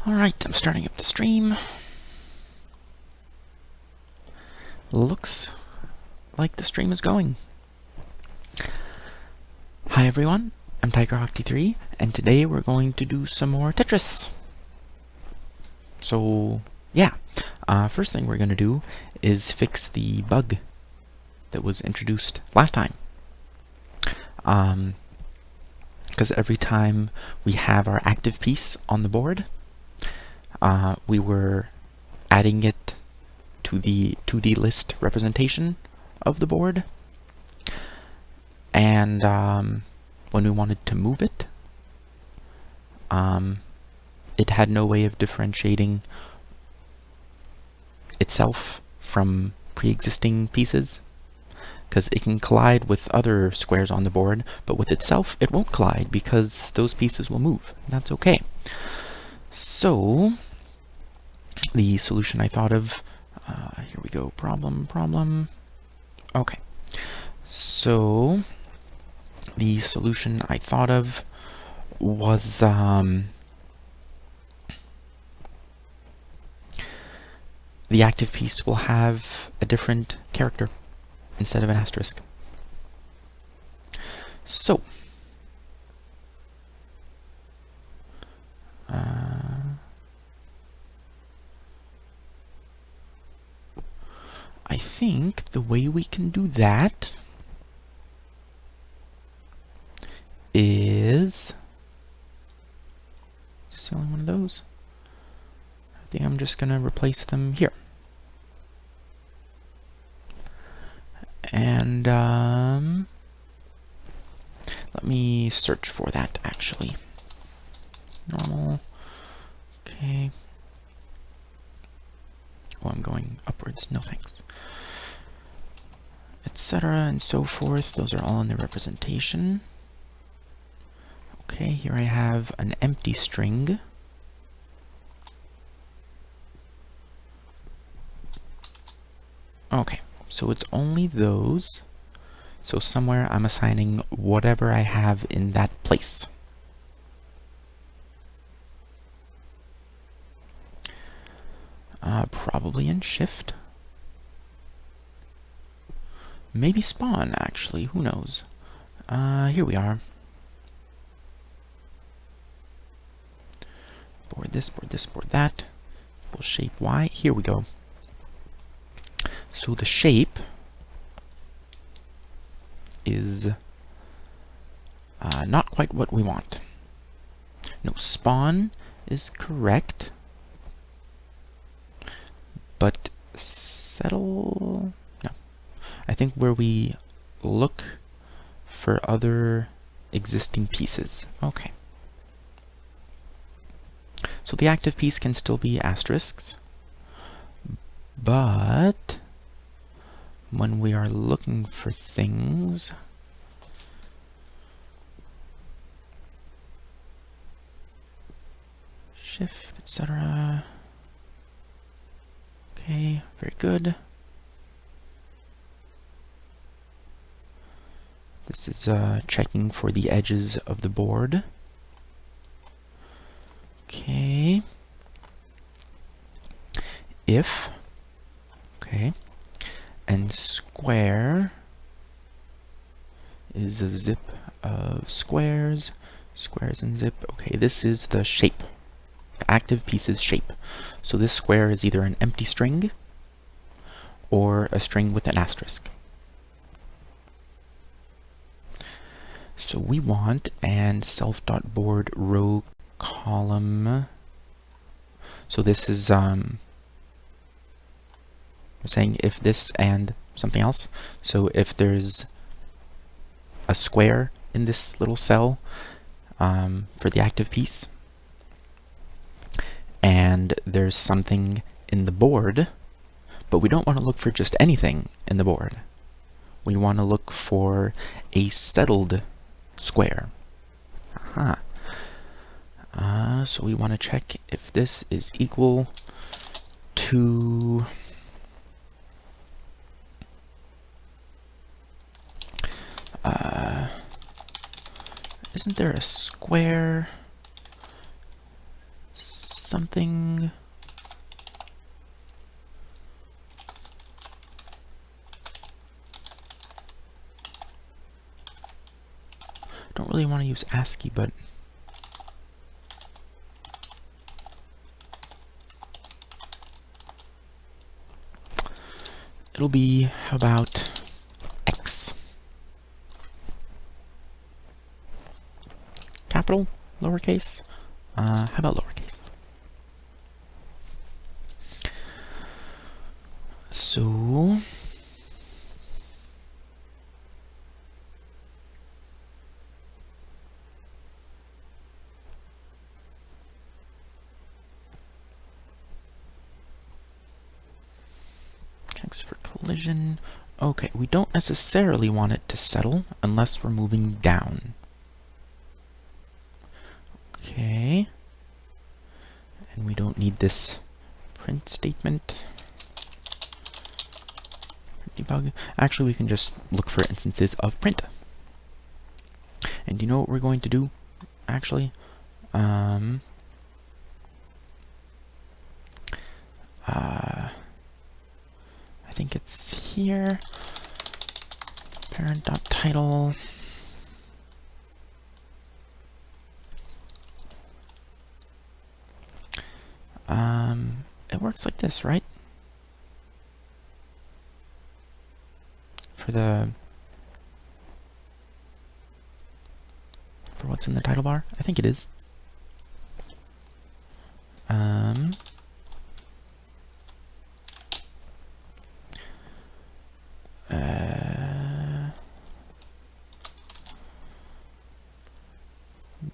Alright, I'm starting up the stream. Looks like the stream is going. Hi everyone, I'm TigerHawk3, and today we're going to do some more Tetris. So, yeah. First thing we're going to do is fix the bug that was introduced last time. Because every time we have our active piece on the board, we were adding it to the 2D list representation of the board, and when we wanted to move it, it had no way of differentiating itself from pre-existing pieces, because it can collide with other squares on the board, but with itself it won't collide because those pieces will move. That's okay. So the solution I thought of, here we go, problem. Okay, so the solution I thought of was the active piece will have a different character instead of an asterisk. So I think the way we can do that is just the only one of those. I think I'm just gonna replace them here. And let me search for that actually. Normal. Okay. Oh, I'm going upwards. No thanks. Etc. and so forth. Those are all in the representation. Okay, here I have an empty string. Okay, so it's only those. So somewhere I'm assigning whatever I have in that place. Probably in shift. Maybe spawn, actually. Who knows? Here we are. Board this, board that. We'll shape Y. Here we go. So the shape is not quite what we want. No, spawn is correct, but settle... no. I think where we look for other existing pieces. Okay. So the active piece can still be asterisks, but when we are looking for things, shift, etc. Okay, very good. This is checking for the edges of the board. Okay. If, okay, and square is a zip of squares, squares and zip. Okay, this is the shape, the active piece's shape. So this square is either an empty string or a string with an asterisk. So we want and self.board row column. So this is we're saying if this and something else. So if there's a square in this little cell for the active piece, and there's something in the board, but we don't want to look for just anything in the board. We want to look for a settled square. Aha. So we want to check if this is equal to isn't there a square something. Don't really want to use ASCII, but it'll be, how about X? Capital, lowercase? How about lowercase? So checks for collision. Okay, we don't necessarily want it to settle unless we're moving down. Okay. And we don't need this print statement. Debug. Actually, we can just look for instances of print. And you know what we're going to do? Actually, I think it's here. Parent.title. It works like this, right? For what's in the title bar? I think it is.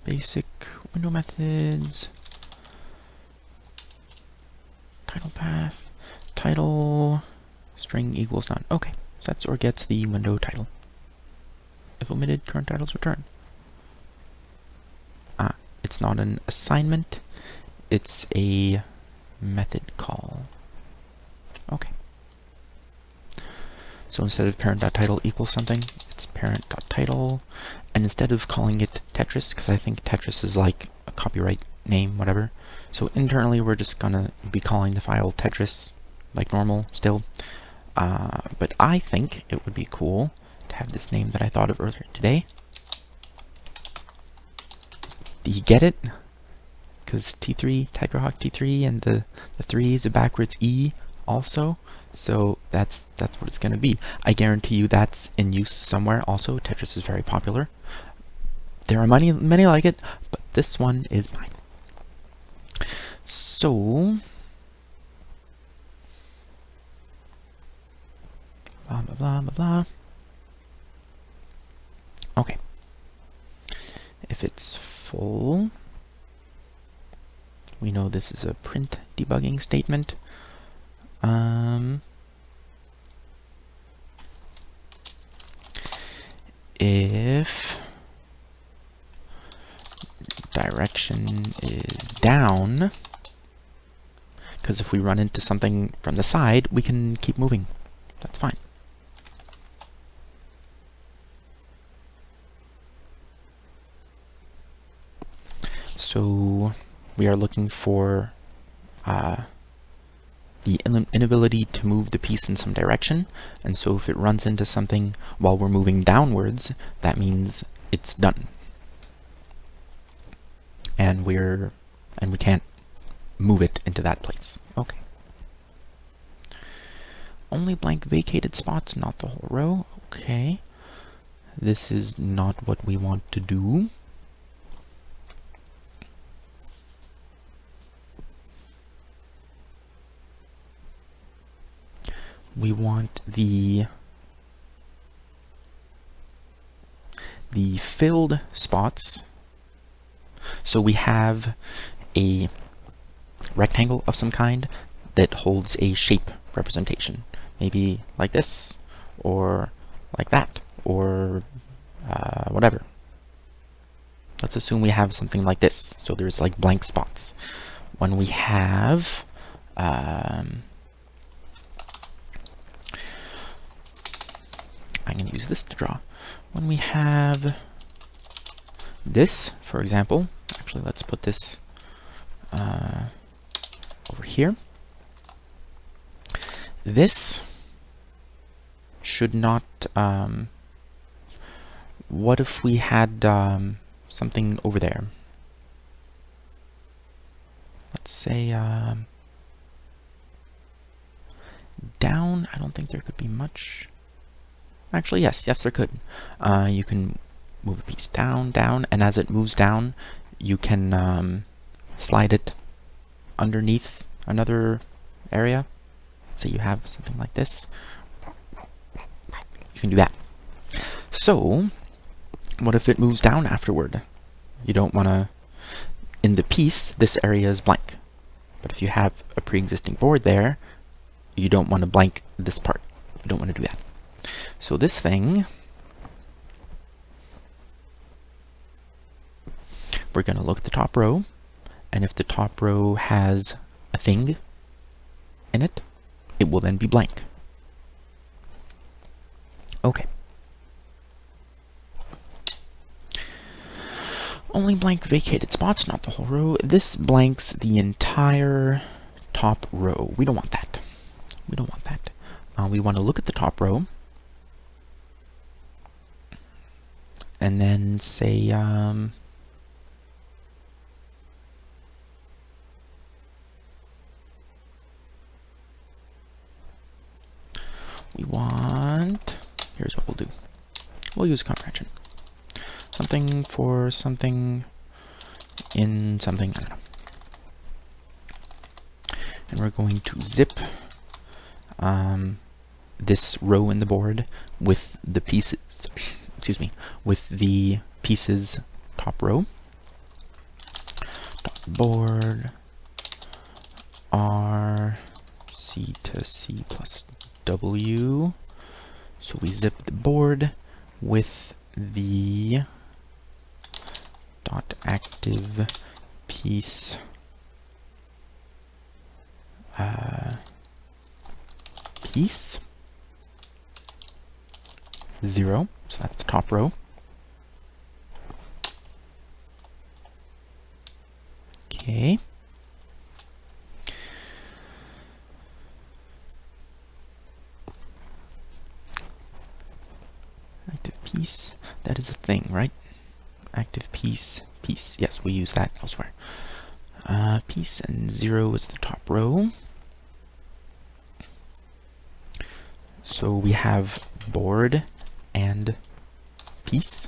Basic window methods. Title path. Title string equals none. Okay, sets or gets the window title. If omitted, current titles return. It's not an assignment, it's a method call. Okay. So instead of parent.title equals something, it's parent.title. And instead of calling it Tetris, because I think Tetris is like a copyright name, whatever. So internally, we're just gonna be calling the file Tetris like normal still. But I think it would be cool to have this name that I thought of earlier today. Do you get it? Because T3, Tigerhawk T3, and the 3 is a backwards E also. So that's what it's going to be. I guarantee you that's in use somewhere also. Tetris is very popular. There are many like it, but this one is mine. So blah blah blah blah blah. Okay. If it's full, we know this is a print debugging statement. If direction is down, because if we run into something from the side, we can keep moving. That's fine. So we are looking for the inability to move the piece in some direction, and so if it runs into something while we're moving downwards, that means it's done. And we can't move it into that place. Okay. Only blank vacated spots, not the whole row. Okay. This is not what we want to do. We want the filled spots. So we have a rectangle of some kind that holds a shape representation. Maybe like this, or like that, or whatever. Let's assume we have something like this. So there's like blank spots. When we have I'm going to use this to draw. When we have this, for example, actually let's put this here. This should not... what if we had something over there? Let's say down. I don't think there could be much. Actually, yes, there could. You can move a piece down, down, and as it moves down, you can slide it underneath another area. Say you have something like this. You can do that. So, what if it moves down afterward? You don't want to... In the piece, this area is blank. But if you have a pre-existing board there, you don't want to blank this part. You don't want to do that. So this thing, we're going to look at the top row, and if the top row has a thing in it, it will then be blank. Okay. Only blank vacated spots, not the whole row. This blanks the entire top row. We don't want that. We don't want that. We want to look at the top row, and then say we want... Here's what we'll do. We'll use comprehension. Something for something in something, I don't know. And we're going to zip this row in the board with the pieces, excuse me, with the pieces top row. Top board R C to C plus W. So we zip the board with the dot active piece piece 0, so that's the top row. Okay. Active piece, that is a thing, right? Active piece, piece. Yes, we use that elsewhere. Piece and 0 is the top row. So we have board and piece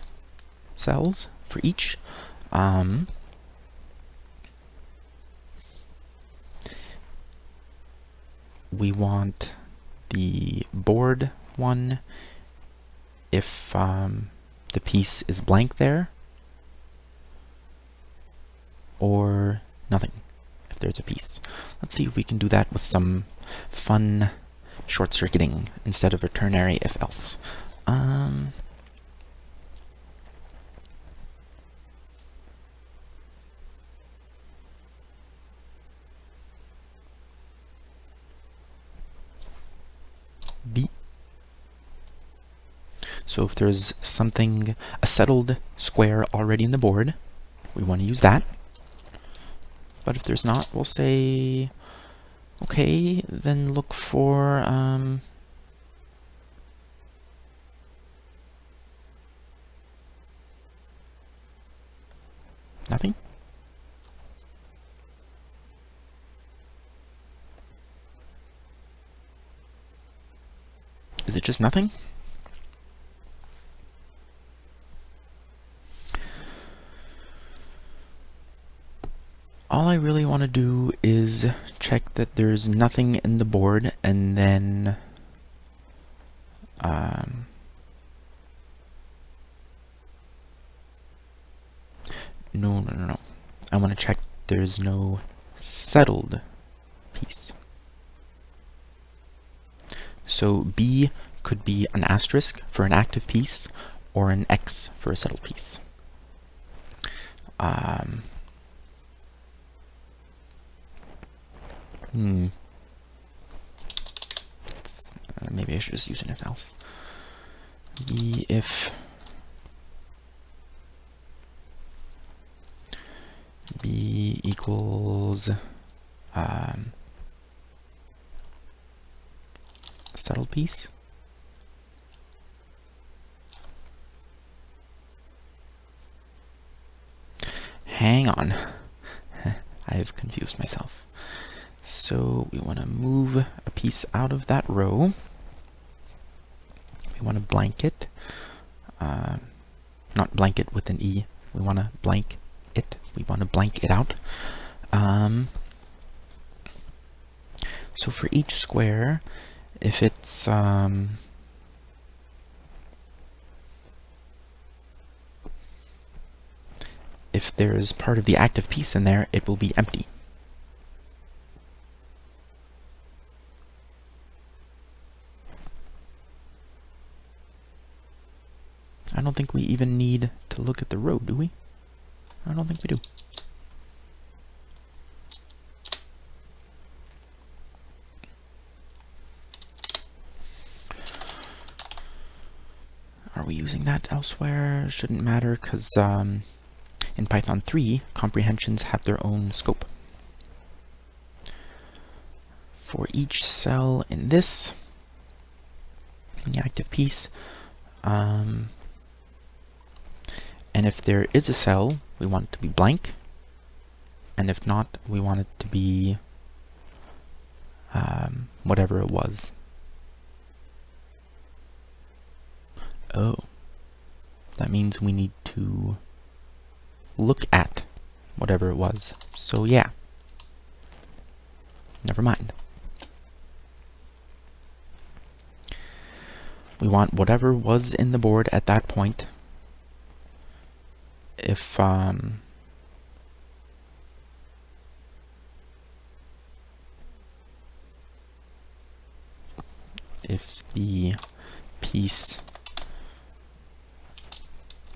cells for each. We want the board one if the piece is blank there, or nothing if there's a piece. Let's see if we can do that with some fun short-circuiting instead of a ternary if-else. B. So if there's something, a settled square already in the board, we want to use that. But if there's not, we'll say, okay, then look for nothing. Is it just nothing? All I really want to do is check that there's nothing in the board, and then no. I want to check there's no settled piece. So B could be an asterisk for an active piece, or an X for a settled piece. Maybe I should just use an if-else. B if B equals settled piece. Hang on. I've confused myself. So we want to move a piece out of that row. We want to blank it. Not blank it with an E. We want to blank it. We want to blank it out. So for each square, if it's if there's part of the active piece in there, it will be empty. I don't think we even need to look at the row, do we? I don't think we do. Are we using that elsewhere? Shouldn't matter, because in Python 3, comprehensions have their own scope. For each cell in this, in the active piece, and if there is a cell, we want it to be blank, and if not, we want it to be whatever it was. Oh, that means we need to look at whatever it was. So yeah, never mind. We want whatever was in the board at that point. If the piece,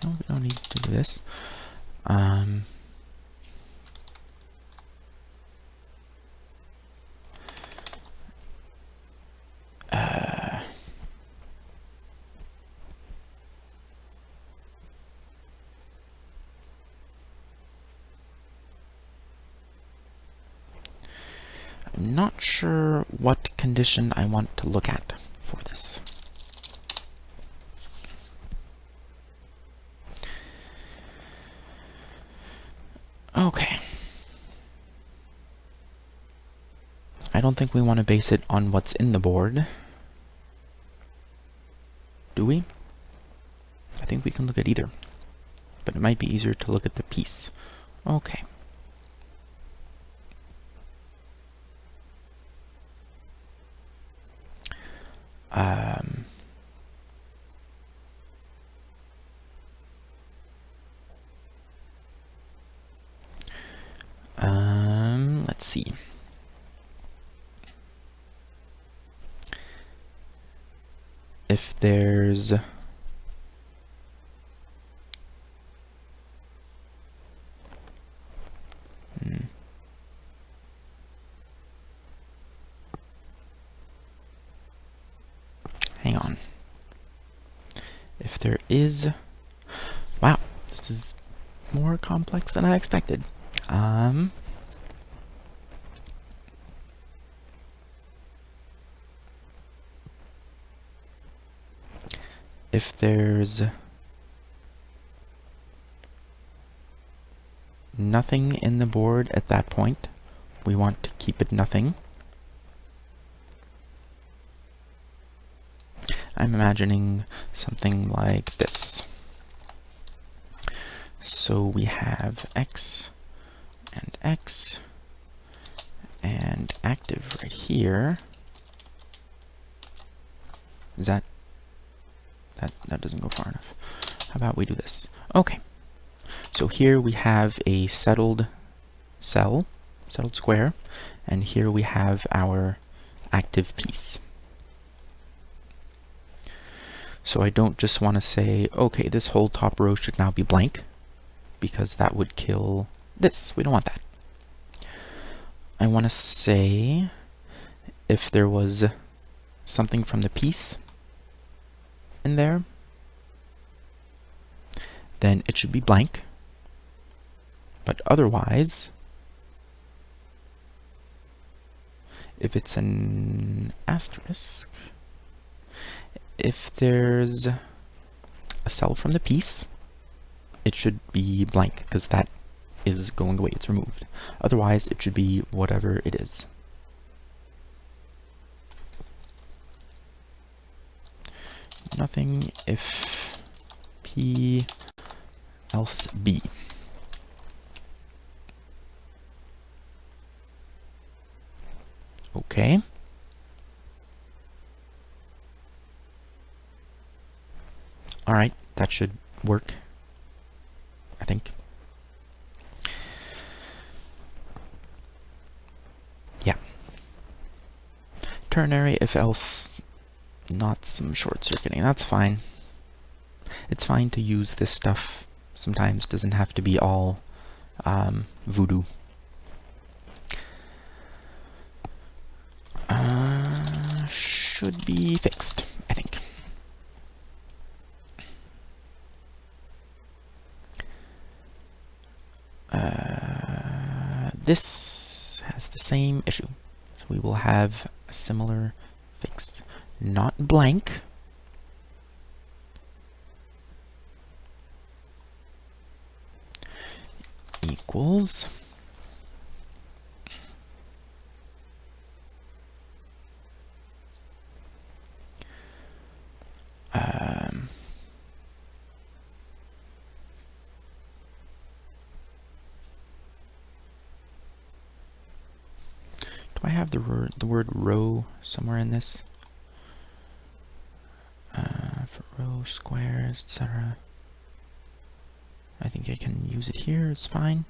no, we don't need to do this. I'm not sure what condition I want to look at for this. Okay. I don't think we want to base it on what's in the board. Do we? I think we can look at either. But it might be easier to look at the piece. Okay. Let's see. If there's hang on. If there is, wow, this is more complex than I expected. If there's nothing in the board at that point, we want to keep it nothing. I'm imagining something like this. So we have X and active right here. Is that doesn't go far enough. How about we do this? Okay. So here we have a settled cell, settled square, and here we have our active piece. So I don't just want to say, okay, this whole top row should now be blank, because that would kill this. We don't want that. I want to say if there was something from the piece in there, then it should be blank. But otherwise, if it's an asterisk, if there's a cell from the piece, it should be blank, because that is going away, it's removed. Otherwise, it should be whatever it is. Nothing if P else B. Okay. Alright, that should work, I think. Yeah. Ternary if else, not some short circuiting, that's fine. It's fine to use this stuff sometimes, doesn't have to be all voodoo. Should be fixed, I think. This has the same issue. So we will have a similar fix. Not blank. Equals. Do I have the word row somewhere in this? For row, squares, etc. I think I can use it here, it's fine.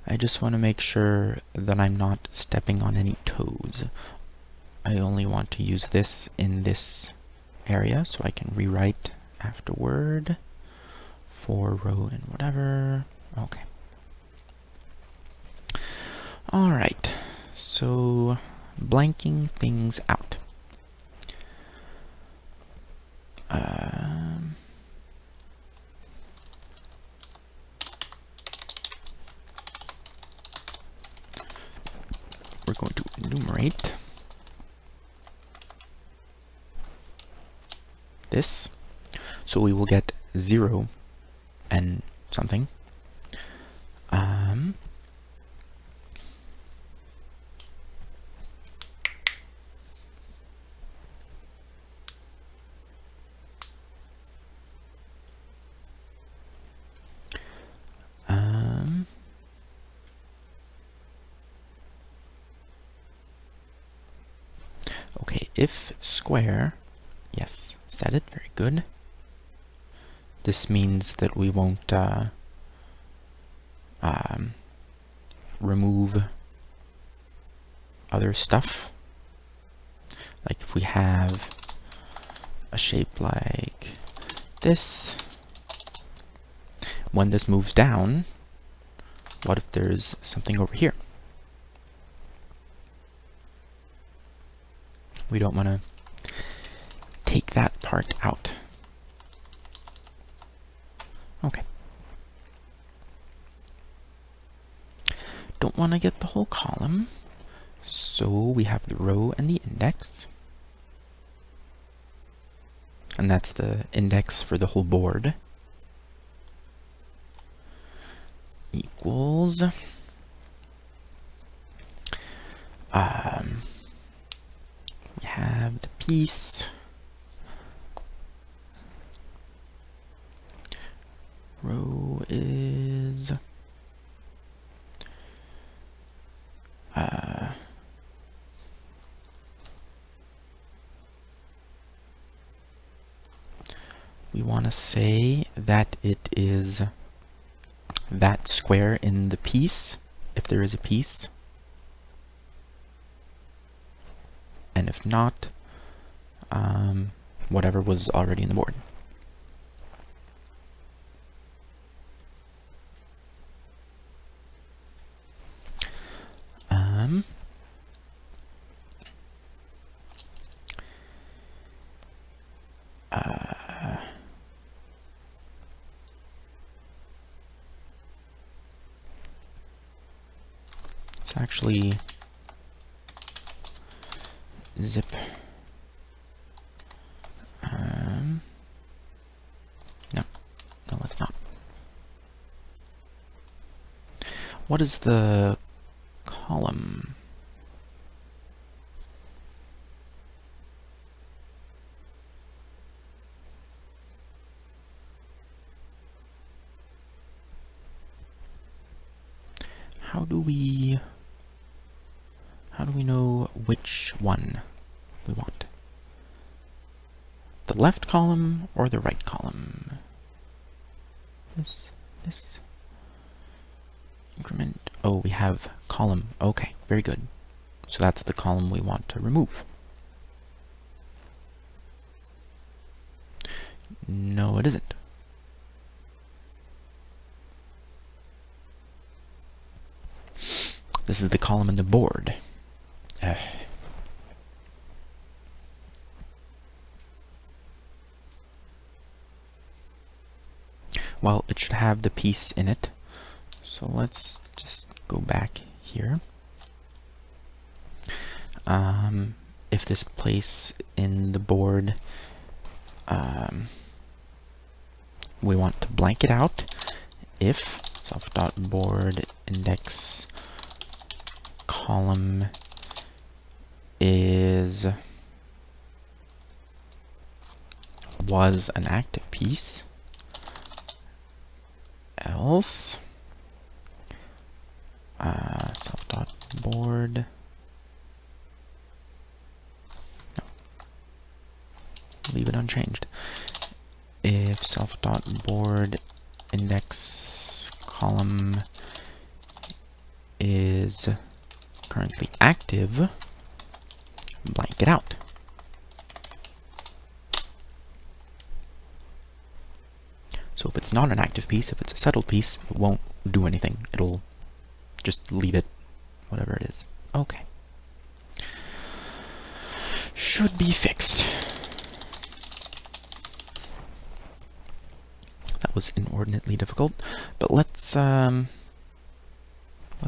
I just want to make sure that I'm not stepping on any toes. I only want to use this in this area, so I can rewrite afterward for row and whatever. Okay. Alright, so blanking things out. We're going to enumerate this, so we will get 0 and something. Okay, if square, yes, set it, very good. This means that we won't remove other stuff. Like if we have a shape like this, when this moves down, what if there's something over here? We don't want to take that part out. Okay. Don't want to get the whole column, so we have the row and the index. And that's the index for the whole board. Equals we have the piece, row is we want to say that it is that square in the piece, if there is a piece. And if not, whatever was already in the board. It's actually zip What is the column? How do we know which one we want? The left column or the right column? This increment. Oh, we have column. Okay, very good. So that's the column we want to remove. No, it isn't. This is the column in the board. Well, it should have the piece in it. So let's just go back here. If this place in the board, we want to blank it out. If self.board index column was an active piece, else self.board leave it unchanged. If self.board index column is currently active, blank it out. So if it's not an active piece, if it's a settled piece, it won't do anything. It'll just leave it whatever it is. Okay. Should be fixed. That was inordinately difficult, but let's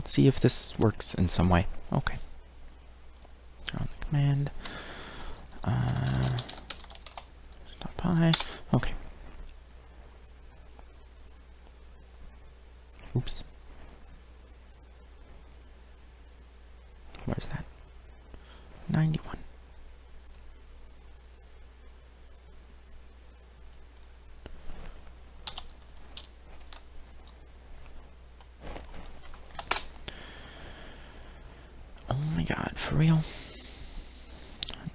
see if this works in some way. Okay. Turn on the command. .py. Okay. Oops. Where's that? 91. Oh my god, for real?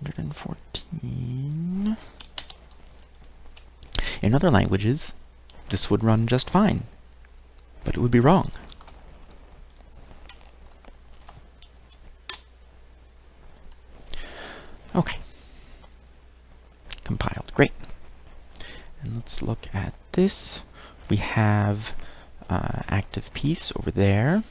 114. In other languages, this would run just fine, but it would be wrong. Okay. Compiled. Great. And let's look at this. We have active piece over there.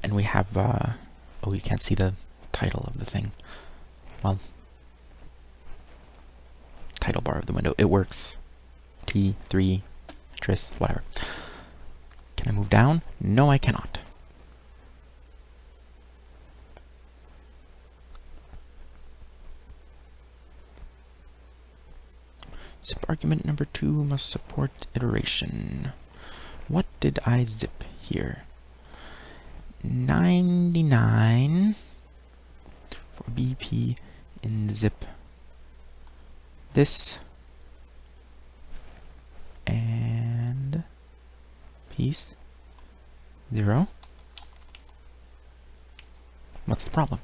And we have, oh, you can't see the title of the thing. Well, title bar of the window. It works. T3, Tetris, whatever. Can I move down? No, I cannot. Zip argument number 2 must support iteration. What did I zip here? 99 for BP in zip this and piece 0. What's the problem?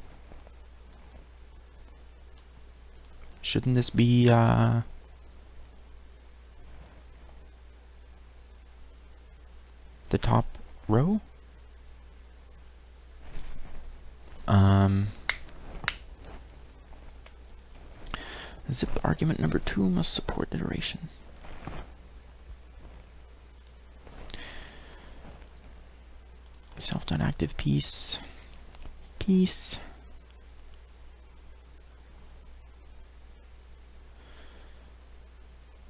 Shouldn't this be the top row? Zip argument number 2 must support iteration. Self.active piece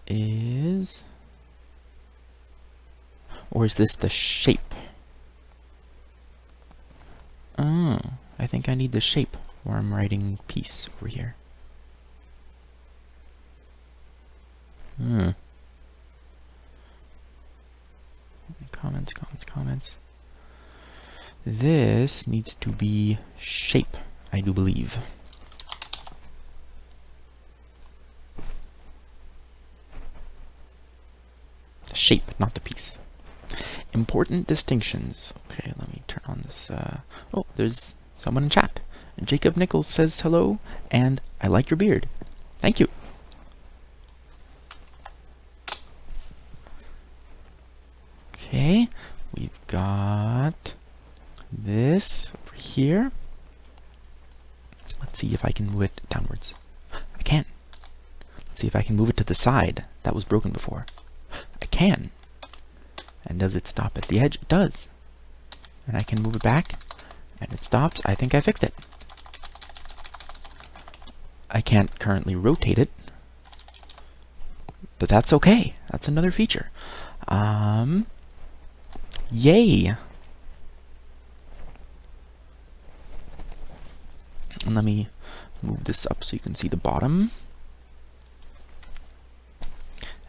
is, or is this the shape? Oh, I think I need the shape where I'm writing piece over here. Comments, comments, comments. This needs to be shape, I do believe. The shape, not the piece. Important distinctions. Okay, let me turn on this. Oh, there's someone in chat. Jacob Nichols says hello, and I like your beard. Thank you. Okay, we've got this over here. Let's see if I can move it downwards. I can. Let's see if I can move it to the side. That was broken before. I can. And does it stop at the edge? It does. And I can move it back, and it stops. I think I fixed it. I can't currently rotate it, but that's okay. That's another feature. Yay! And let me move this up so you can see the bottom.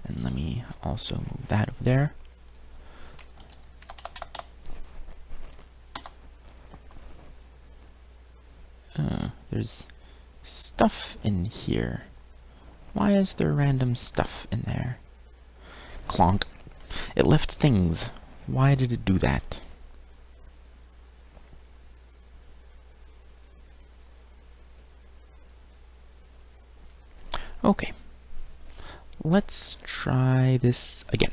And let me also move that over there. There's stuff in here. Why is there random stuff in there? Clonk. It left things. Why did it do that? Okay. Let's try this again.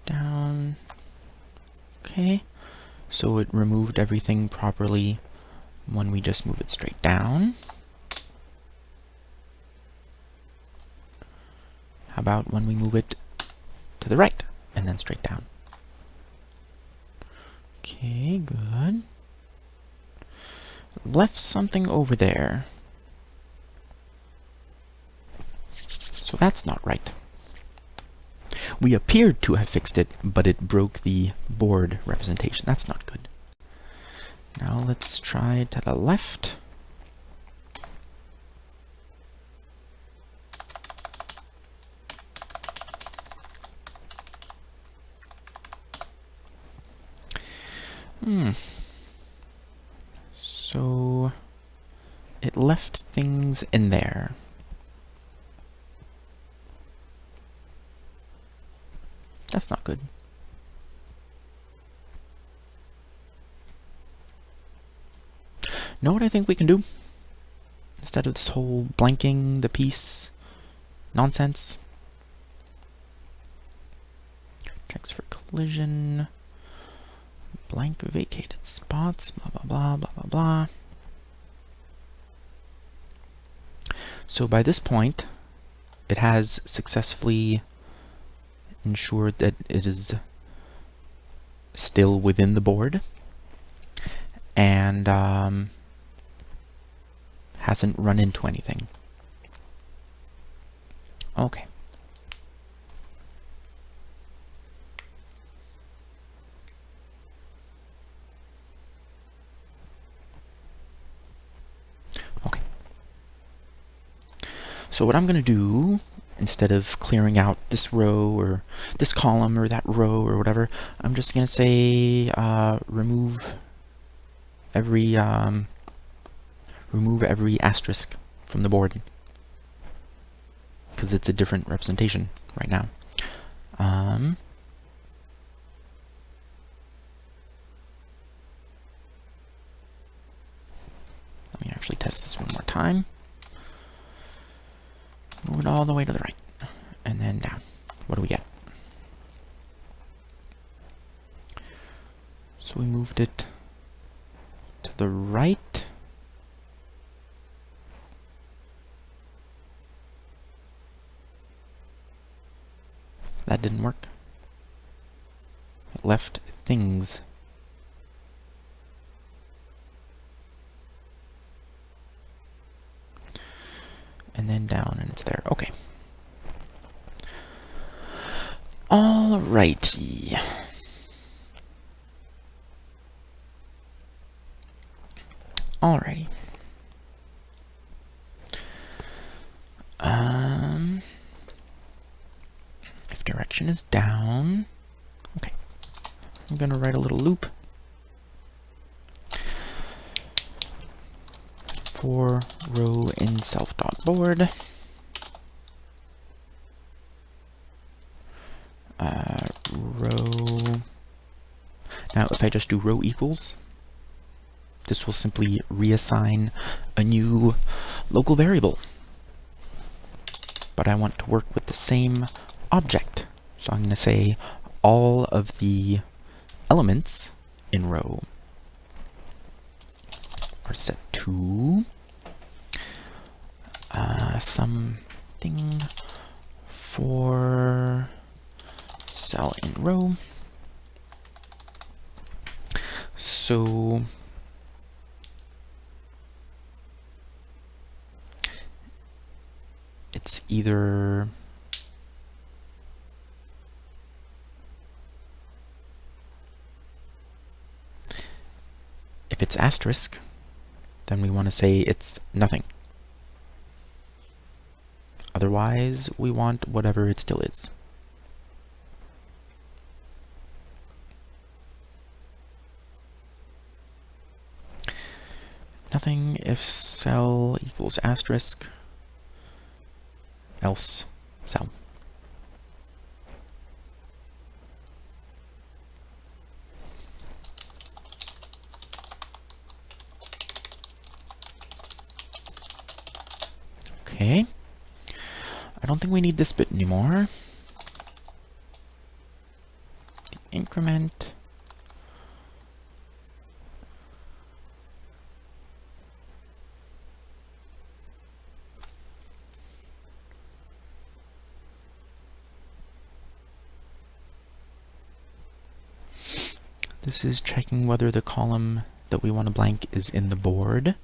Down. Okay. So it removed everything properly when we just move it straight down. How about when we move it to the right and then straight down? Okay, good. Left something over there. So that's not right. We appeared to have fixed it, but it broke the board representation. That's not good. Now let's try to the left. So it left things in there. That's not good. Know what I think we can do? Instead of this whole blanking the piece nonsense. Checks for collision. Blank vacated spots. Blah, blah, blah, blah, blah, blah. So by this point, it has successfully ensured that it is still within the board and hasn't run into anything. Okay. Okay. So what I'm going to do, instead of clearing out this row or this column or that row or whatever, I'm just going to say remove every asterisk from the board, because it's a different representation right now. Let me actually test this one more time. Move it all the way to the right, and then down. What do we get? So we moved it to the right. That didn't work. It left things. And then down, and it's there. Okay. Alrighty. Alrighty. If direction is down, okay. I'm gonna write a little loop for row in self.board. Row. Now, if I just do row equals, this will simply reassign a new local variable. But I want to work with the same object. So I'm going to say all of the elements in row are set to something for cell in row. So it's either if it's asterisk, then we want to say it's nothing. Otherwise, we want whatever it still is. Nothing if cell equals asterisk, else cell. Okay. I don't think we need this bit anymore. The increment. This is checking whether the column that we want to blank is in the board.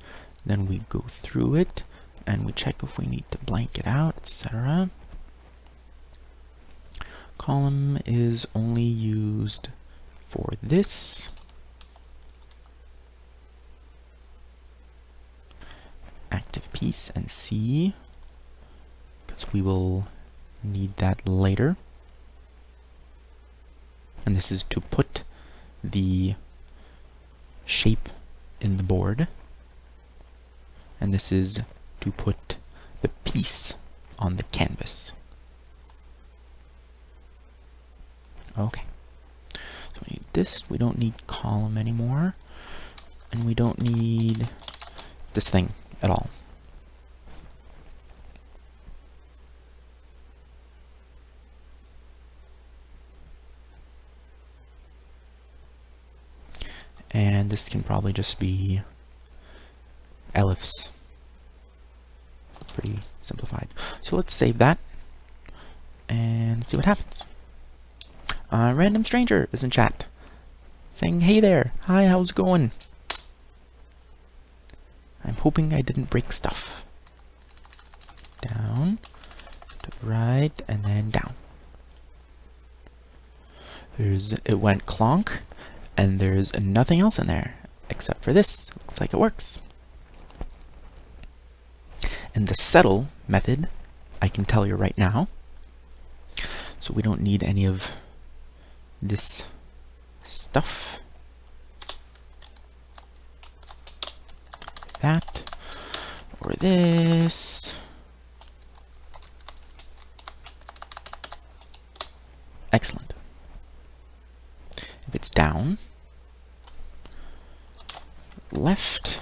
Then we go through it and we check if we need to blank it out, etc. Column is only used for this. Active piece and C, because we will need that later. And this is to put the shape in the board. And this is to put the piece on the canvas. Okay. So we need this. We don't need column anymore. And we don't need this thing at all. And this can probably just be elifs. Pretty simplified. So let's save that and see what happens. Random stranger is in chat saying, "Hey there, hi, how's it going? I'm hoping I didn't break stuff." Down, to right, and then down. It went clonk, and there's nothing else in there except for this. Looks like it works. And the settle method, I can tell you right now. So we don't need any of this stuff. That, or this. Excellent. If it's down, left,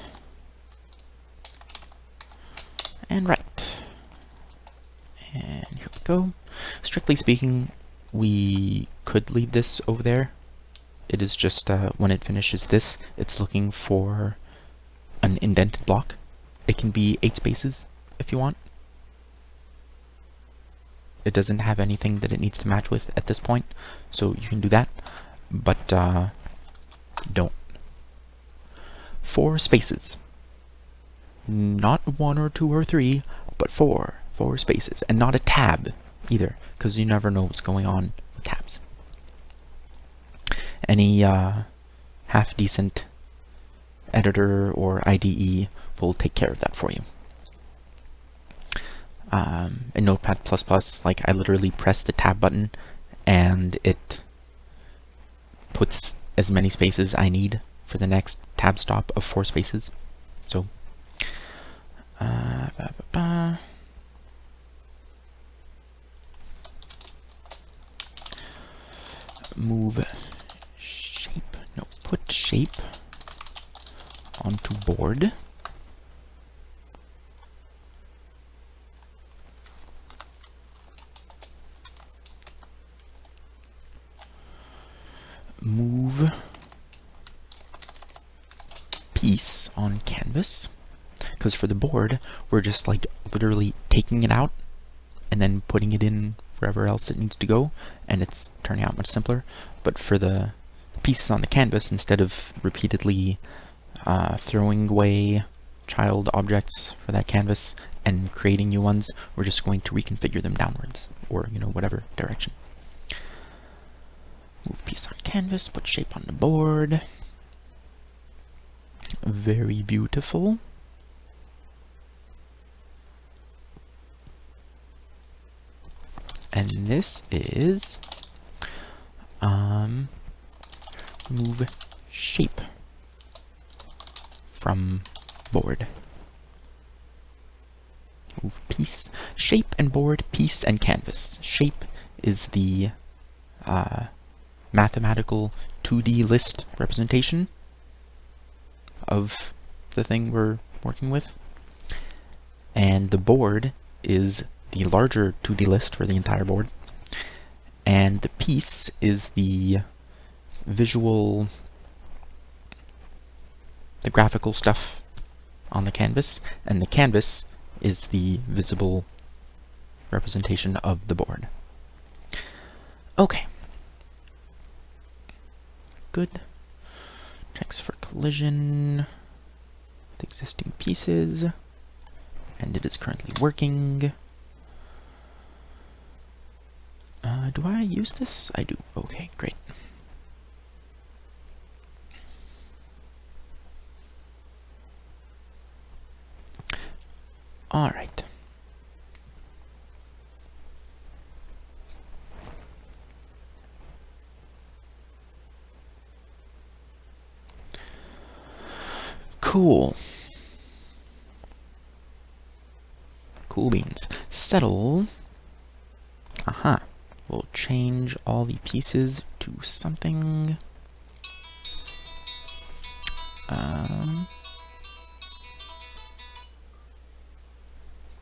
and right. And here we go. Strictly speaking, we could leave this over there. It is just when it finishes this, it's looking for an indented block. It can be 8 spaces if you want. It doesn't have anything that it needs to match with at this point, so you can do that, but don't. 4 spaces. Not 1 or 2 or 3, but 4 spaces, and not a tab either, because you never know what's going on with tabs. Any half decent editor or IDE will take care of that for you. In Notepad++, like I literally press the tab button and it puts as many spaces I need for the next tab stop of 4 spaces. So, move shape, no, put shape onto board. Move piece on canvas, because for the board we're just like literally taking it out and then putting it in wherever else it needs to go, and it's turning out much simpler. But for the pieces on the canvas, instead of repeatedly throwing away child objects for that canvas and creating new ones, we're just going to reconfigure them downwards, or whatever direction. Move piece on canvas, put shape on the board. Very beautiful. And this is move shape from board. Move piece, shape and board, piece and canvas. Shape is the mathematical 2D list representation of the thing we're working with, and the board is the larger 2D list for the entire board, and the piece is the visual, the graphical stuff on the canvas, and the canvas is the visible representation of the board. Okay. Good. Checks for collision with existing pieces, and it is currently working. Do I use this? I do. Okay, great. All right. Cool. Cool beans. Settle. Aha. We'll change all the pieces to something.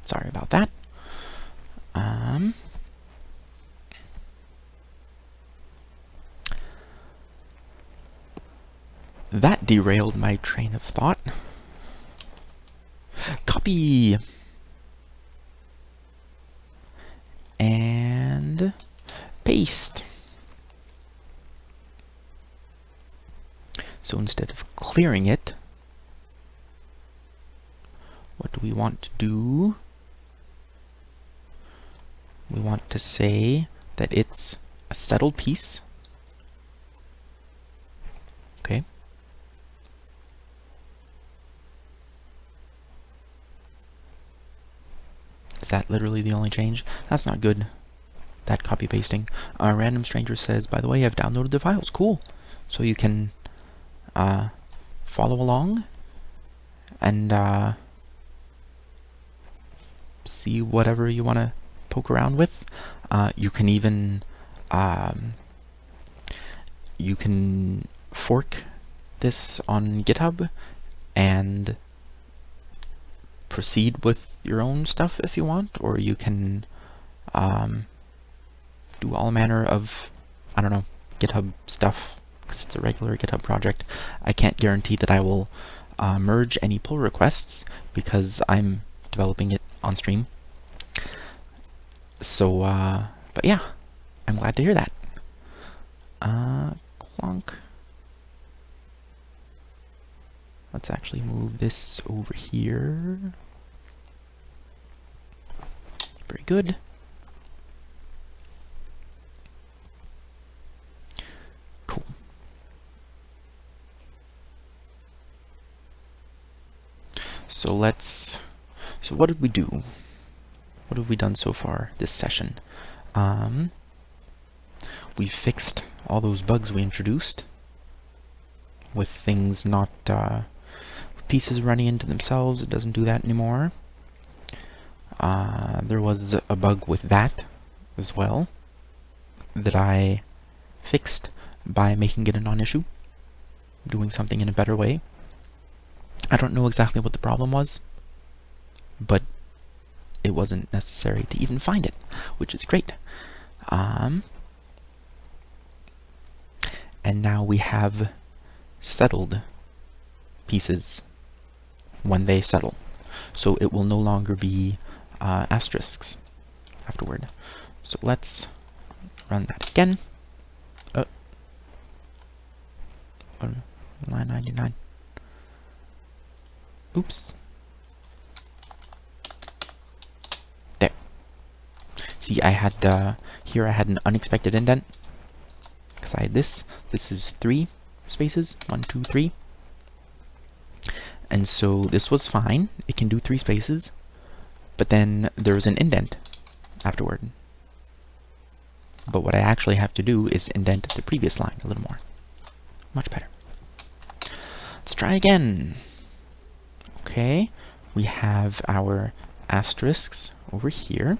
Sorry about that. That derailed my train of thought. Copy. And paste. So instead of clearing it, what do we want to do? We want to say that it's a settled piece. Okay. Is that literally the only change? That's not good. That copy pasting. Random stranger says, by the way, I've downloaded the files. Cool. So you can follow along and see whatever you want to poke around with. You can even you can fork this on GitHub and proceed with your own stuff if you want, or you can do all manner of, I don't know, GitHub stuff, because it's a regular GitHub project. I can't guarantee that I will merge any pull requests because I'm developing it on stream. So, but yeah, I'm glad to hear that. Clunk. Let's actually move this over here. Very good. Cool. So what did we do? What have we done so far this session? We fixed all those bugs we introduced with things not, pieces running into themselves. It doesn't do that anymore. There was a bug with that as well that I fixed by making it a non-issue, doing something in a better way. I don't know exactly what the problem was, but it wasn't necessary to even find it, which is great. And now we have settled pieces when they settle. So it will no longer be asterisks afterward. So let's run that again. Line 99. Oops. There. See, I had here I had an unexpected indent because I had this. This is 3 spaces. 1, 2, 3. And so this was fine. It can do 3 spaces, but then there was an indent afterward. But what I actually have to do is indent the previous line a little more. Much better. Let's try again. Okay, we have our asterisks over here.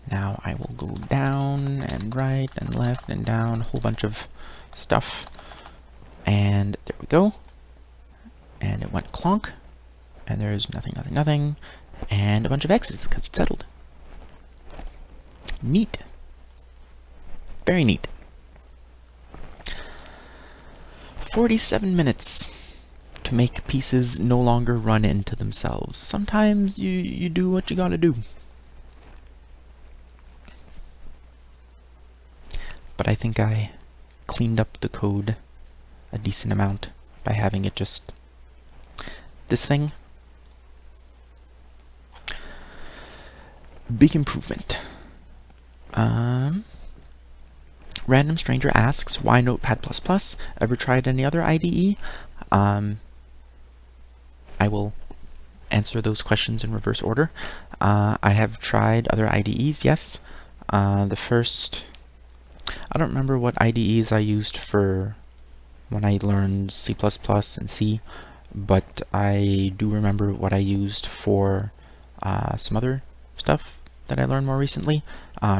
Now I will go down and right and left and down, a whole bunch of stuff. And there we go. And it went clonk. And there's nothing, nothing, nothing. And a bunch of X's because it's settled. Neat. Very neat. 47 minutes to make pieces no longer run into themselves. Sometimes you do what you gotta do. But I think I cleaned up the code a decent amount by having it just this thing. Big improvement. Random Stranger asks, why Notepad++? Ever tried any other IDE? I will answer those questions in reverse order. I have tried other IDEs, yes. The first... I don't remember what IDEs I used for when I learned C++ and C, but I do remember what I used for some other stuff that I learned more recently.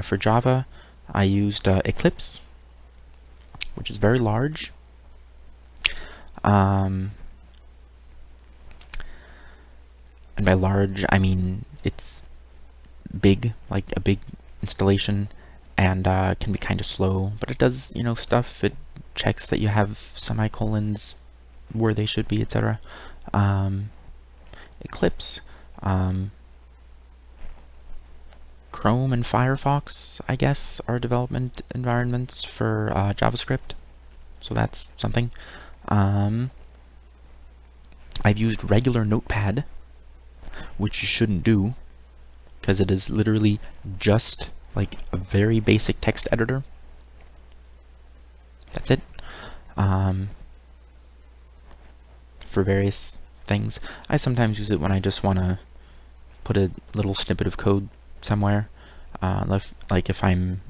For Java, I used Eclipse, which is very large. And by large, I mean it's big, like a big installation, and can be kind of slow, but it does, you know, stuff. It checks that you have semicolons where they should be, etc. Eclipse. Chrome and Firefox, I guess, are development environments for JavaScript, so that's something. I've used regular Notepad, which you shouldn't do, because it is literally just like a very basic text editor. That's it. For various things. I sometimes use it when I just want to put a little snippet of code somewhere. Like if I'm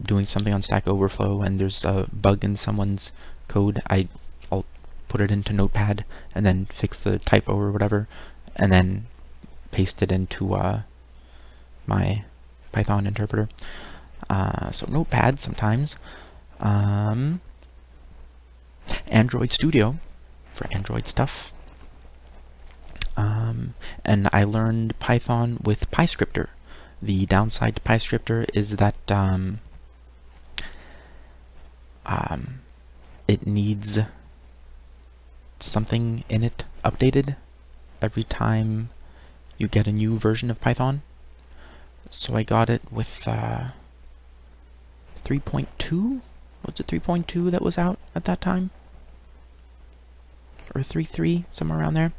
doing something on Stack Overflow and there's a bug in someone's code, I'll put it into Notepad and then fix the typo or whatever, and then paste it into my Python interpreter. So Notepad sometimes. Android Studio for Android stuff. And I learned Python with PyScripter. The downside to PyScripter is that it needs something in it updated every time you get a new version of Python. So I got it with 3.2? Was it 3.2 that was out at that time? Or 3.3, somewhere around there.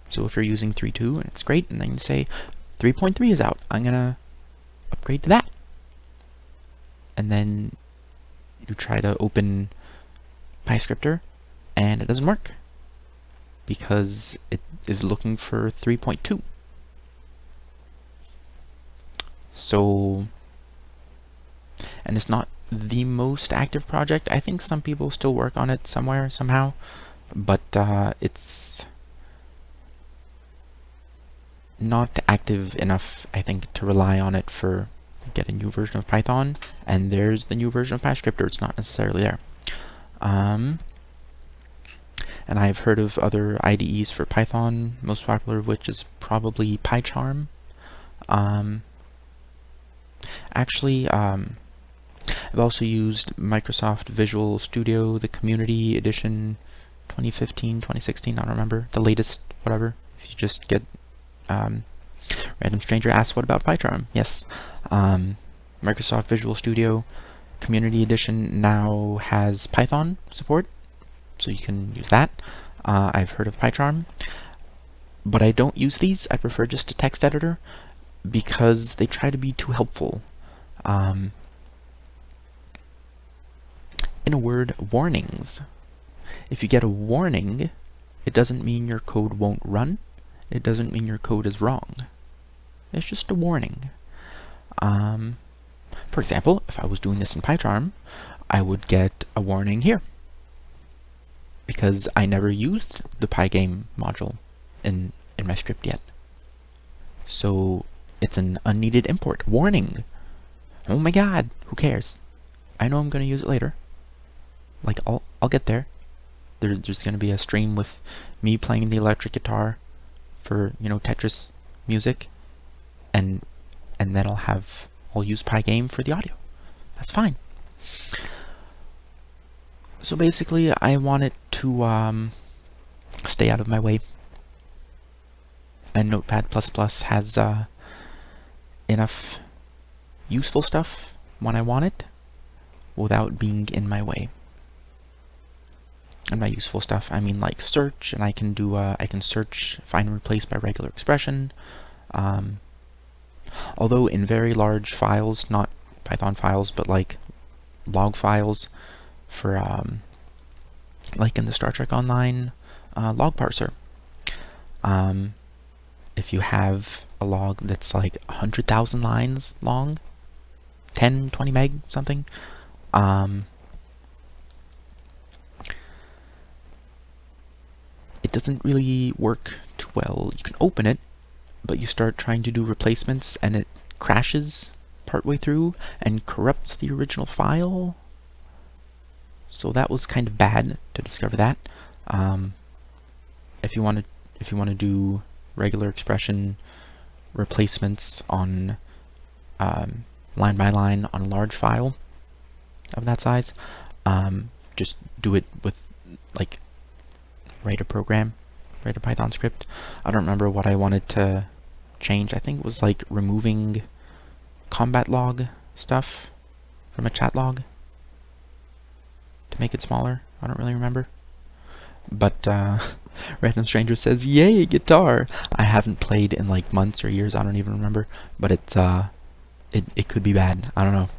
So if you're using 3.2 and it's great, and then you say 3.3 is out, I'm gonna upgrade to that. And then you try to open PyScripter, and it doesn't work because it is looking for 3.2. So, and it's not the most active project. I think some people still work on it somewhere, somehow, but it's not active enough, I think, to rely on it for get a new version of Python. And there's the new version of PyScripter. It's not necessarily there. And I've heard of other IDEs for Python, most popular of which is probably PyCharm. Actually, I've also used Microsoft Visual Studio, the Community Edition 2015, 2016, I don't remember, the latest, whatever. If you just get Random Stranger asks, what about PyCharm? Yes. Microsoft Visual Studio Community Edition now has Python support, so you can use that. I've heard of PyCharm, but I don't use these. I prefer just a text editor because they try to be too helpful. In a word, warnings. If you get a warning, it doesn't mean your code won't run. It doesn't mean your code is wrong. It's just a warning. For example, if I was doing this in PyCharm, I would get a warning here because I never used the Pygame module in my script yet. So it's an unneeded import. Warning! Oh my god, who cares? I know I'm going to use it later. Like, I'll get there. There's going to be a stream with me playing the electric guitar for, Tetris music, and then I'll use Pygame for the audio. That's fine. So basically, I want it to stay out of my way, and Notepad++ has enough useful stuff when I want it without being in my way. And by useful stuff, I mean like search, and I can do I can search, find and replace by regular expression. Although in very large files, not Python files, but like log files for like in the Star Trek Online log parser. If you have a log that's like 100,000 lines long, 10, 20 meg, something, it doesn't really work too well. You can open it, but you start trying to do replacements and it crashes partway through and corrupts the original file. So that was kind of bad to discover that. If you want to do regular expression replacements on line by line on a large file of that size, just do it with like write a Python script. I don't remember what I wanted to change. I think it was like removing combat log stuff from a chat log to make it smaller. I don't really remember. But Random Stranger says, "Yay, guitar!" I haven't played in like months or years. I don't even remember. But it could be bad. I don't know.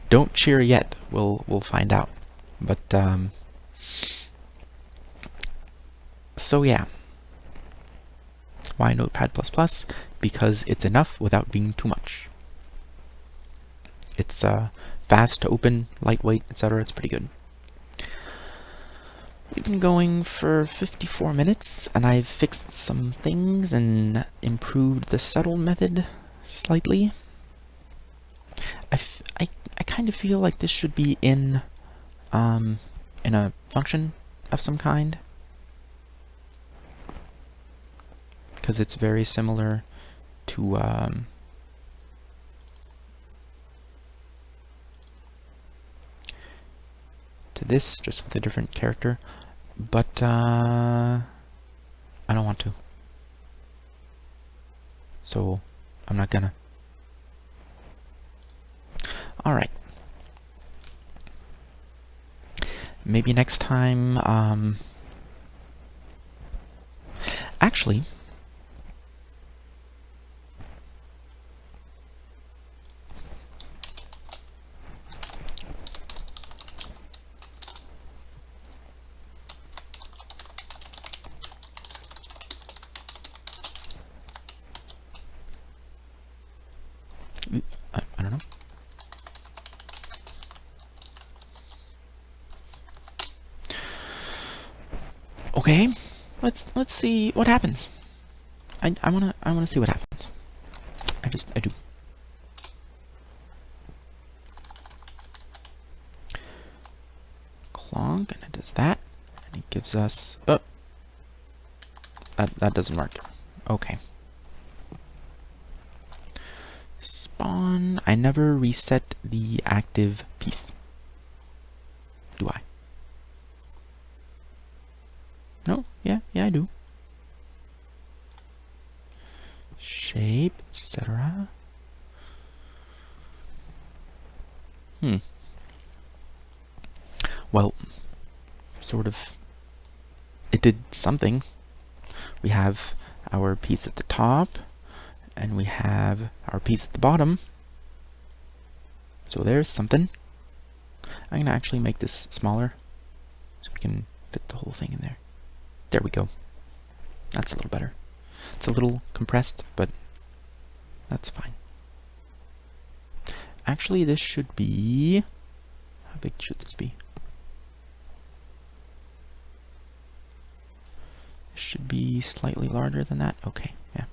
Don't cheer yet. We'll find out. But so yeah. Why Notepad++? Because it's enough without being too much. It's fast to open, lightweight, etc. It's pretty good. We've been going for 54 minutes, and I've fixed some things and improved the settle method slightly. I kind of feel like this should be in a function of some kind, because it's very similar to this, just with a different character. But I don't want to, so I'm not gonna. Alright. Maybe next time, actually, I don't know. Okay, let's see what happens. I wanna see what happens. I do. Clonk, and it does that, and it gives us. Oh, that doesn't work. Okay. Spawn. I never reset the active piece. Do I? No? Yeah, I do. Shape, etc. Well, sort of. It did something. We have our piece at the top, and we have our piece at the bottom. So there's something. I'm gonna actually make this smaller so we can fit the whole thing in there. There we go. That's a little better. It's a little compressed, but that's fine. Actually, this should be... How big should this be? This should be slightly larger than that. Okay, yeah.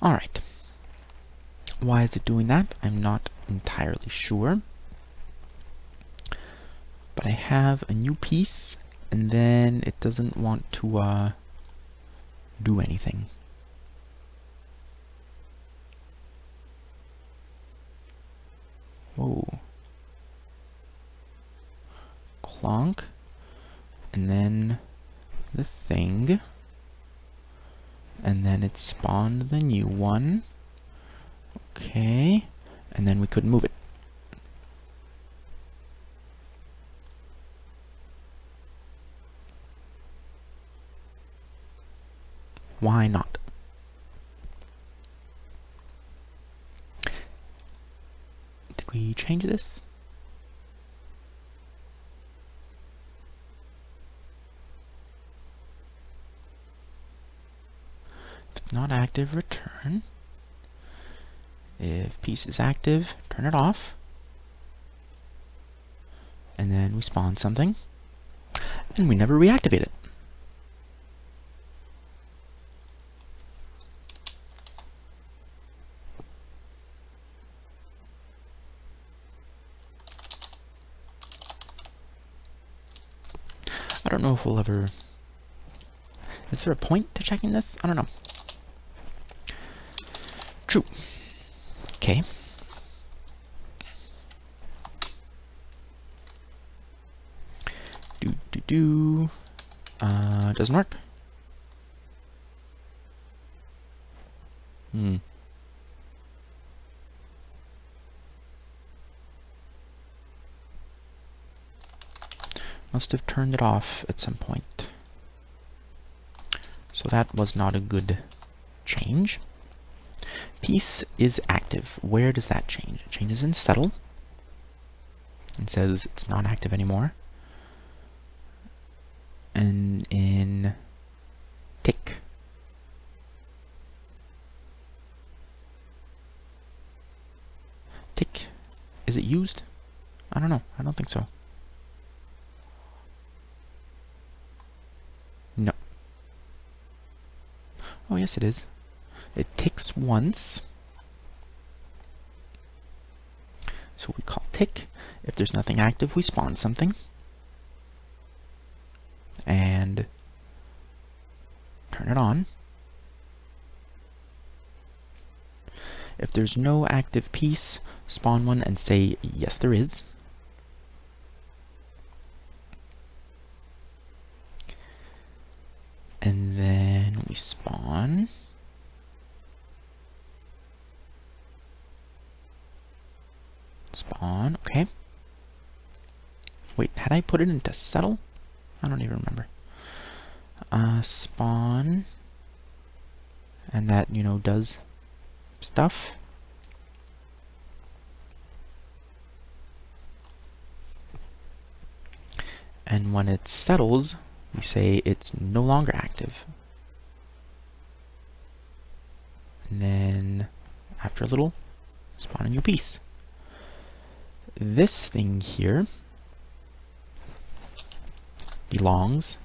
Alright. Why is it doing that? I'm not entirely sure. But I have a new piece, and then it doesn't want to do anything. Whoa. Clonk. And then the thing. And then it spawned the new one. Okay. And then we couldn't move it. Why not? Did we change this? If it's not active, return. If piece is active, turn it off. And then we spawn something. And we never reactivate it. I don't know if we'll ever... Is there a point to checking this? I don't know. True. Okay. Doesn't work. Must have turned it off at some point. So that was not a good change. Piece is active. Where does that change? It changes in settle. And says it's not active anymore. And in tick. Tick. Is it used? I don't know. I don't think so. No. Oh, yes, it is. It ticks once. So we call tick. If there's nothing active, we spawn something. And turn it on. If there's no active piece, spawn one and say, yes, there is. And then we spawn. Spawn, okay. Wait, had I put it into settle? I don't even remember. Spawn. And that, you know, does stuff. And when it settles, we say it's no longer active. after a little, spawn a new piece. This thing here belongs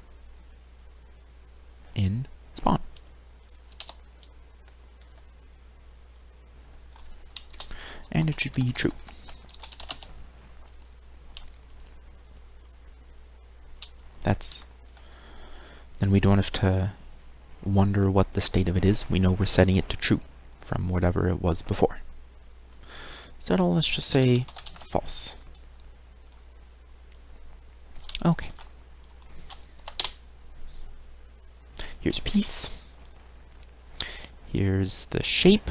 in spawn. And it should be true. Then we don't have to wonder what the state of it is. We know we're setting it to true from whatever it was before. So let's just say false. Okay. Here's a piece. Here's the shape.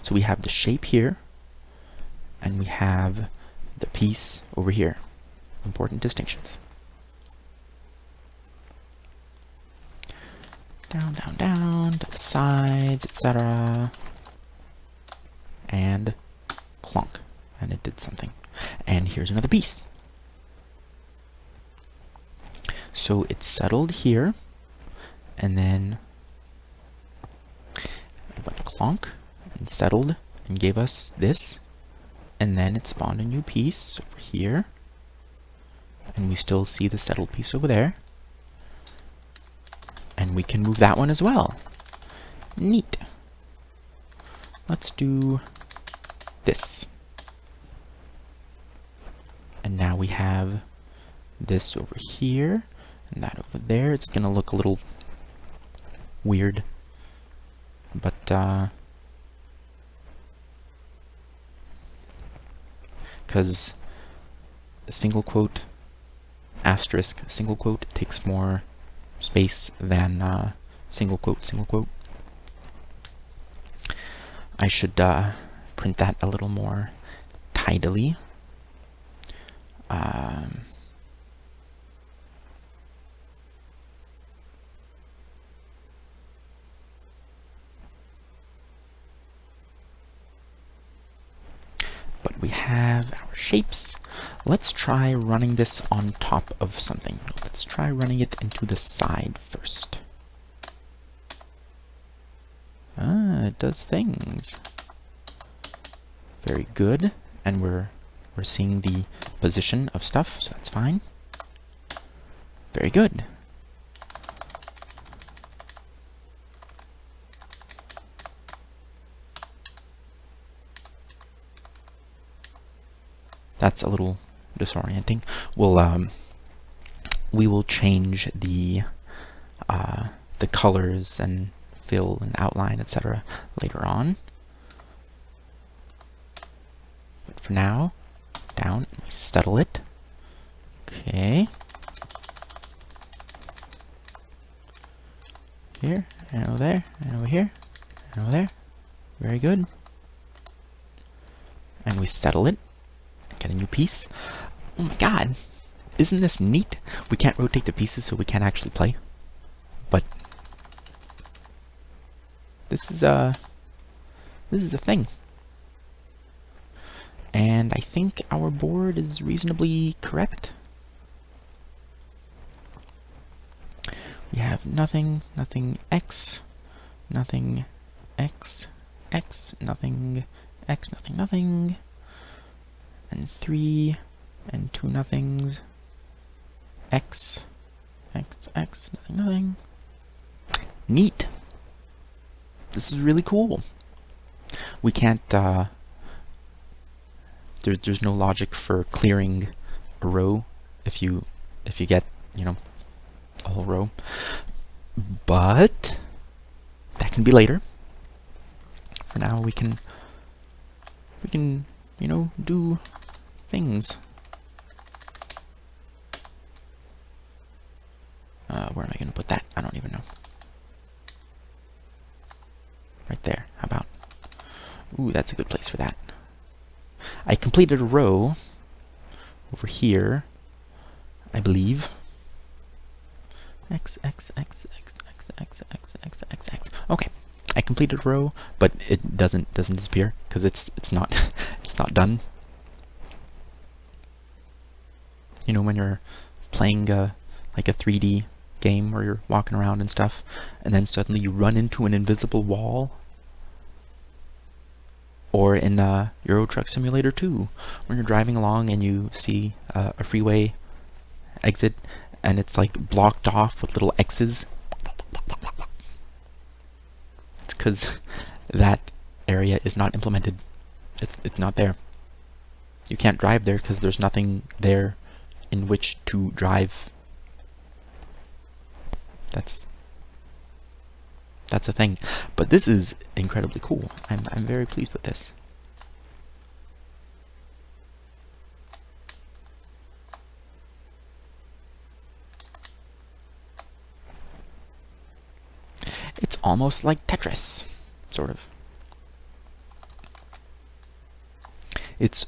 So we have the shape here, and we have the piece over here. Important distinctions. Down, down, down, to the sides, etc. And clunk. And it did something. And here's another piece. So it's settled here, and then it went clonk, and settled, and gave us this, and then it spawned a new piece over here, and we still see the settled piece over there. And we can move that one as well. Neat. Let's do this. And now we have this over here, and that over there. It's gonna look a little weird, but because a single quote, asterisk, single quote takes more space than single quote, single quote. I should print that a little more tidily. But we have our shapes. Let's try running this on top of something. Let's try running it into the side first. Ah, it does things. Very good. And we're seeing the position of stuff, so that's fine. Very good. That's a little disorienting. We will change the colors and fill and outline, etc. later on. But for now, down, and we settle it. Okay. Here, and over there, and over here, and over there. Very good. And we settle it. Get a new piece. Oh my god! Isn't this neat? We can't rotate the pieces, so we can't actually play. But this is a thing. And I think our board is reasonably correct. We have nothing, nothing X, nothing X, X, nothing X, nothing, nothing, and 3 and 2 nothings, X, X, X, nothing, nothing. Neat. This is really cool. We can't, there's no logic for clearing a row if you get, you know, a whole row. But that can be later. For now, we can, you know, do things. Where am I going to put that? I don't even know. Right there. How about? Ooh, that's a good place for that. I completed a row over here, I believe. X, X, X, X, X, X, X, X, X, X. Okay, I completed a row, but it doesn't disappear because it's not it's not done. You know, when you're playing like a 3D game where you're walking around and stuff, and then suddenly you run into an invisible wall. Or in Euro Truck Simulator 2, when you're driving along and you see a freeway exit and it's like blocked off with little X's. It's because that area is not implemented. It's not there. You can't drive there because there's nothing there in which to drive. That's a thing. But this is incredibly cool. I'm very pleased with this. It's almost like Tetris, sort of. It's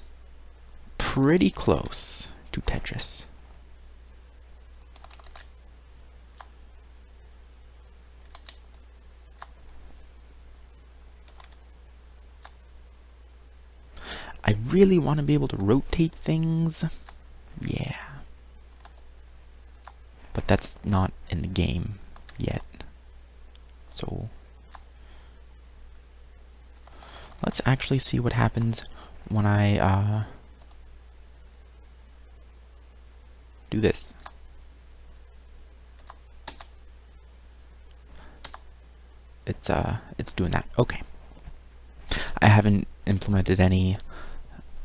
pretty close to Tetris. I really want to be able to rotate things. Yeah. But that's not in the game yet. So let's actually see what happens when I do this. It's doing that. Okay. I haven't implemented any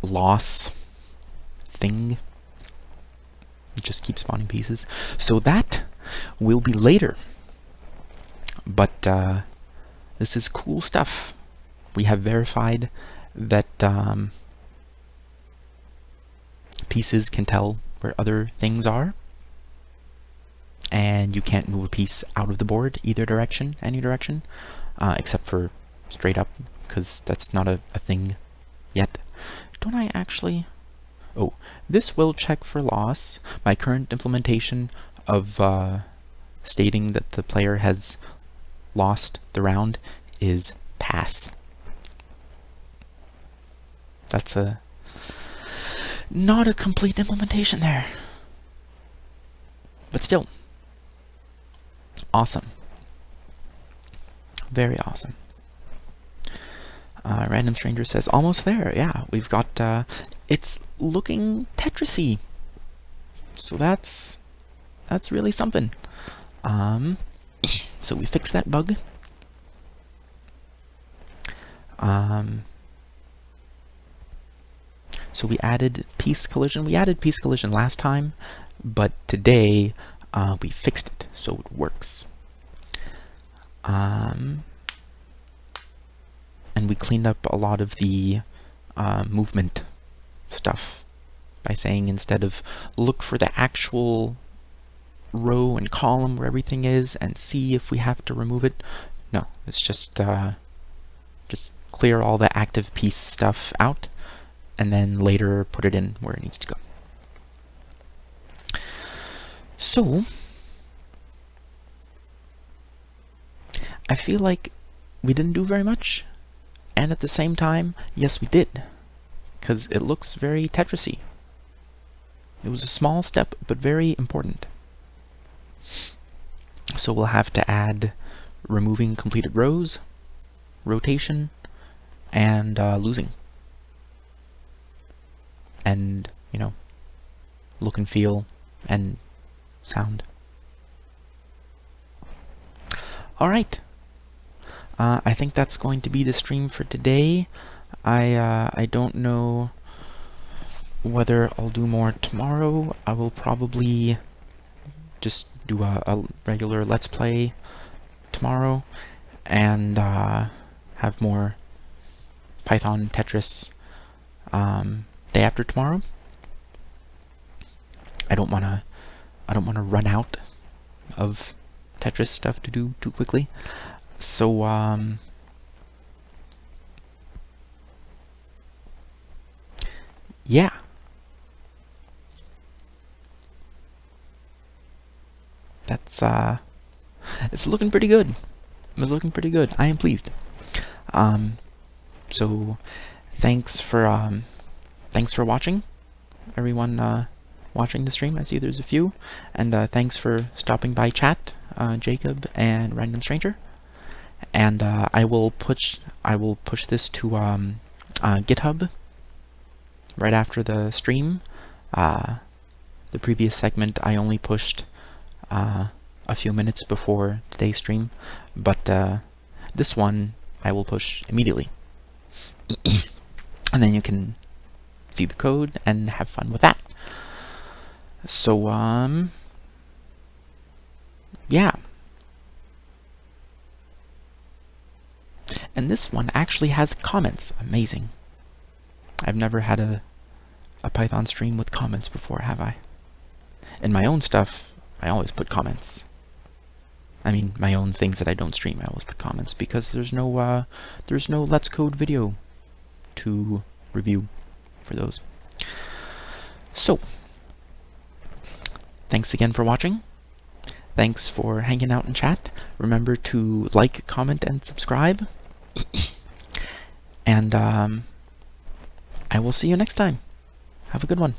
loss thing. It just keeps spawning pieces. So that will be later. But this is cool stuff. We have verified that pieces can tell where other things are. And you can't move a piece out of the board either direction, any direction, except for straight up, because that's not a thing yet. Don't I actually... Oh, this will check for loss. My current implementation of stating that the player has lost the round is pass. That's not a complete implementation there. But still, awesome. Very awesome. Random Stranger says, almost there. Yeah, we've got, it's looking Tetris-y. So that's really something. So we fixed that bug. So we added piece collision. We added piece collision last time, but today we fixed it, so it works. And we cleaned up a lot of the movement stuff by saying, instead of look for the actual row and column where everything is and see if we have to remove it, no, it's just clear all the active piece stuff out and then later put it in where it needs to go. So I feel like we didn't do very much, and at the same time, yes, we did, because it looks very Tetris-y. It was a small step, but very important. So we'll have to add removing completed rows, rotation, and losing. And, you know, look and feel and sound. Alright. I think that's going to be the stream for today. I don't know whether I'll do more tomorrow. I will probably just do a regular Let's Play tomorrow and have more Python Tetris day after tomorrow. I don't wanna run out of Tetris stuff to do too quickly. So yeah. That's it's looking pretty good. It's looking pretty good. I am pleased. So thanks for watching, everyone watching the stream. I see there's a few, and thanks for stopping by chat, Jacob and Random Stranger. And I will push this to GitHub, right after the stream. The previous segment I only pushed a few minutes before today's stream, but this one I will push immediately. And then you can see the code and have fun with that. So, yeah. And this one actually has comments. Amazing. I've never had a Python stream with comments before, have I? In my own stuff, I always put comments. I mean, my own things that I don't stream, I always put comments, because there's no Let's Code video to review for those. So, thanks again for watching. Thanks for hanging out in chat. Remember to like, comment, and subscribe. And I will see you next time. Have a good one.